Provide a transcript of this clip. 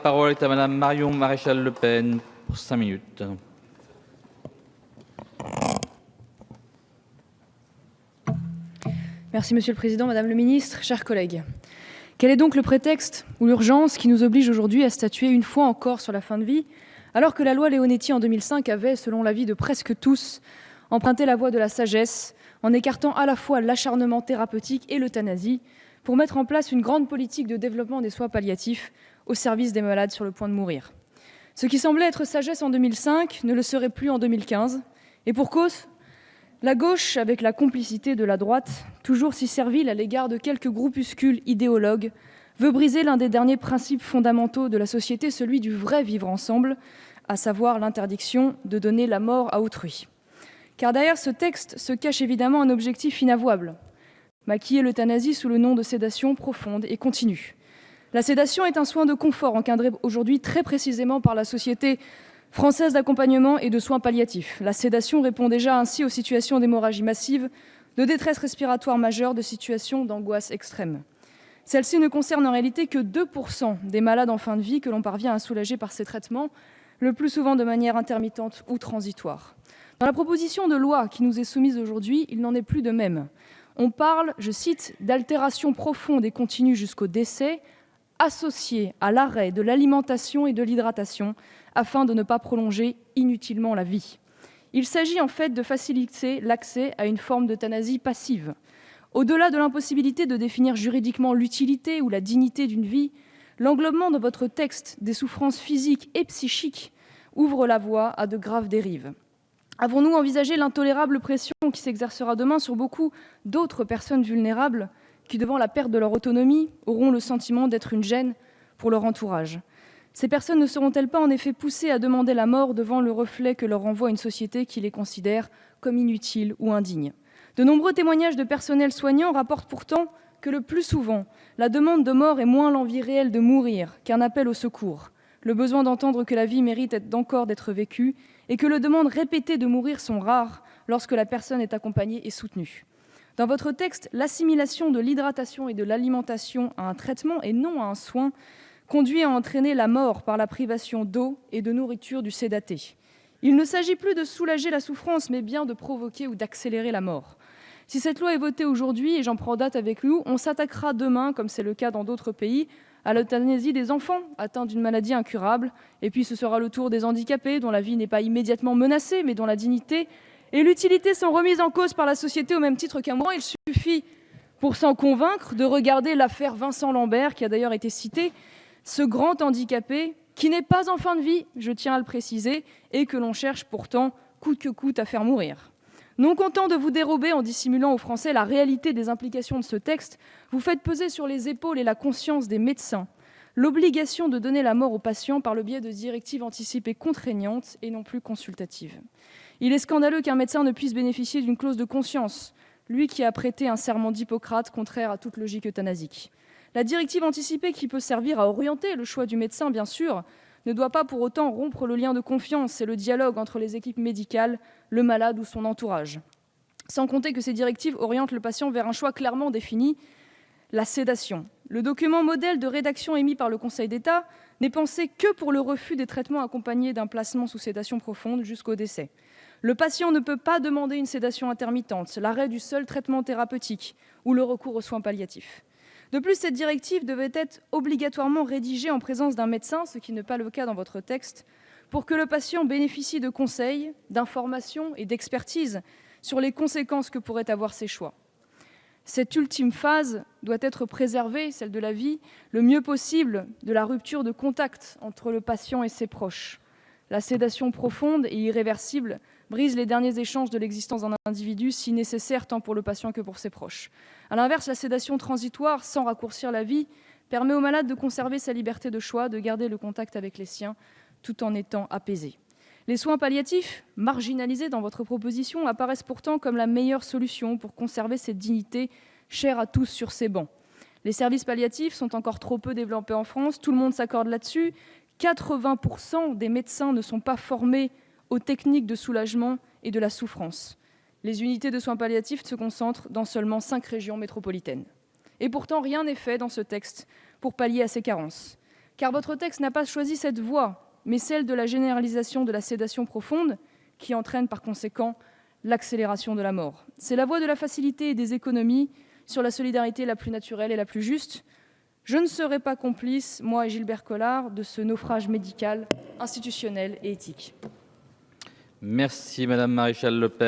parole est à Madame Marion Maréchal Le Pen pour 5 minutes. Merci Monsieur le Président, Madame le Ministre, chers collègues. Quel est donc le prétexte ou l'urgence qui nous oblige aujourd'hui à statuer une fois encore sur la fin de vie, alors que la loi Leonetti en 2005 avait, selon l'avis de presque tous, emprunté la voie de la sagesse, en écartant à la fois l'acharnement thérapeutique et l'euthanasie, pour mettre en place une grande politique de développement des soins palliatifs au service des malades sur le point de mourir. Ce qui semblait être sagesse en 2005 ne le serait plus en 2015, et pour cause, la gauche, avec la complicité de la droite, toujours si servile à l'égard de quelques groupuscules idéologues, veut briser l'un des derniers principes fondamentaux de la société, celui du vrai vivre ensemble, à savoir l'interdiction de donner la mort à autrui. Car derrière ce texte se cache évidemment un objectif inavouable, maquiller l'euthanasie sous le nom de sédation profonde et continue. La sédation est un soin de confort encadré aujourd'hui très précisément par la Société française d'accompagnement et de soins palliatifs. La sédation répond déjà ainsi aux situations d'hémorragie massive, de détresse respiratoire majeure, de situations d'angoisse extrême. Celle-ci ne concerne en réalité que 2% des malades en fin de vie que l'on parvient à soulager par ces traitements, le plus souvent de manière intermittente ou transitoire. Dans la proposition de loi qui nous est soumise aujourd'hui, il n'en est plus de même. On parle, je cite, « d'altération profonde et continue jusqu'au décès, associée à l'arrêt de l'alimentation et de l'hydratation, afin de ne pas prolonger inutilement la vie ». Il s'agit en fait de faciliter l'accès à une forme d'euthanasie passive. Au-delà de l'impossibilité de définir juridiquement l'utilité ou la dignité d'une vie, l'englobement de votre texte des souffrances physiques et psychiques ouvre la voie à de graves dérives. Avons-nous envisagé l'intolérable pression qui s'exercera demain sur beaucoup d'autres personnes vulnérables qui, devant la perte de leur autonomie, auront le sentiment d'être une gêne pour leur entourage ? Ces personnes ne seront-elles pas en effet poussées à demander la mort devant le reflet que leur renvoie une société qui les considère comme inutiles ou indignes ? De nombreux témoignages de personnel soignant rapportent pourtant que le plus souvent, la demande de mort est moins l'envie réelle de mourir qu'un appel au secours, le besoin d'entendre que la vie mérite encore d'être vécue et que les demandes répétées de mourir sont rares lorsque la personne est accompagnée et soutenue. Dans votre texte, l'assimilation de l'hydratation et de l'alimentation à un traitement et non à un soin conduit à entraîner la mort par la privation d'eau et de nourriture du sédaté. Il ne s'agit plus de soulager la souffrance, mais bien de provoquer ou d'accélérer la mort. Si cette loi est votée aujourd'hui, et j'en prends date avec nous, on s'attaquera demain, comme c'est le cas dans d'autres pays, à l'euthanasie des enfants atteints d'une maladie incurable, et puis ce sera le tour des handicapés, dont la vie n'est pas immédiatement menacée, mais dont la dignité et l'utilité sont remises en cause par la société au même titre qu'un mourant. Il suffit, pour s'en convaincre, de regarder l'affaire Vincent Lambert, qui a d'ailleurs été citée, ce grand handicapé qui n'est pas en fin de vie, je tiens à le préciser, et que l'on cherche pourtant coûte que coûte à faire mourir. Non content de vous dérober en dissimulant aux Français la réalité des implications de ce texte, vous faites peser sur les épaules et la conscience des médecins l'obligation de donner la mort aux patients par le biais de directives anticipées contraignantes et non plus consultatives. Il est scandaleux qu'un médecin ne puisse bénéficier d'une clause de conscience, lui qui a prêté un serment d'Hippocrate contraire à toute logique euthanasique. La directive anticipée qui peut servir à orienter le choix du médecin, bien sûr, ne doit pas pour autant rompre le lien de confiance et le dialogue entre les équipes médicales, le malade ou son entourage. Sans compter que ces directives orientent le patient vers un choix clairement défini, la sédation. Le document modèle de rédaction émis par le Conseil d'État n'est pensé que pour le refus des traitements accompagnés d'un placement sous sédation profonde jusqu'au décès. Le patient ne peut pas demander une sédation intermittente, l'arrêt du seul traitement thérapeutique ou le recours aux soins palliatifs. De plus, cette directive devait être obligatoirement rédigée en présence d'un médecin, ce qui n'est pas le cas dans votre texte, pour que le patient bénéficie de conseils, d'informations et d'expertise sur les conséquences que pourraient avoir ses choix. Cette ultime phase doit être préservée, celle de la vie, le mieux possible de la rupture de contact entre le patient et ses proches. La sédation profonde et irréversible brise les derniers échanges de l'existence d'un individu, si nécessaire tant pour le patient que pour ses proches. A l'inverse, la sédation transitoire, sans raccourcir la vie, permet au malade de conserver sa liberté de choix, de garder le contact avec les siens, tout en étant apaisé. Les soins palliatifs, marginalisés dans votre proposition, apparaissent pourtant comme la meilleure solution pour conserver cette dignité chère à tous sur ces bancs. Les services palliatifs sont encore trop peu développés en France, tout le monde s'accorde là-dessus. 80% des médecins ne sont pas formés aux techniques de soulagement et de la souffrance. Les unités de soins palliatifs se concentrent dans seulement 5 régions métropolitaines. Et pourtant, rien n'est fait dans ce texte pour pallier à ces carences. car votre texte n'a pas choisi cette voie, mais celle de la généralisation de la sédation profonde, qui entraîne par conséquent l'accélération de la mort. C'est la voie de la facilité et des économies sur la solidarité la plus naturelle et la plus juste. Je ne serai pas complice, moi et Gilbert Collard, de ce naufrage médical, institutionnel et éthique. Merci Madame Maréchal Le Pen.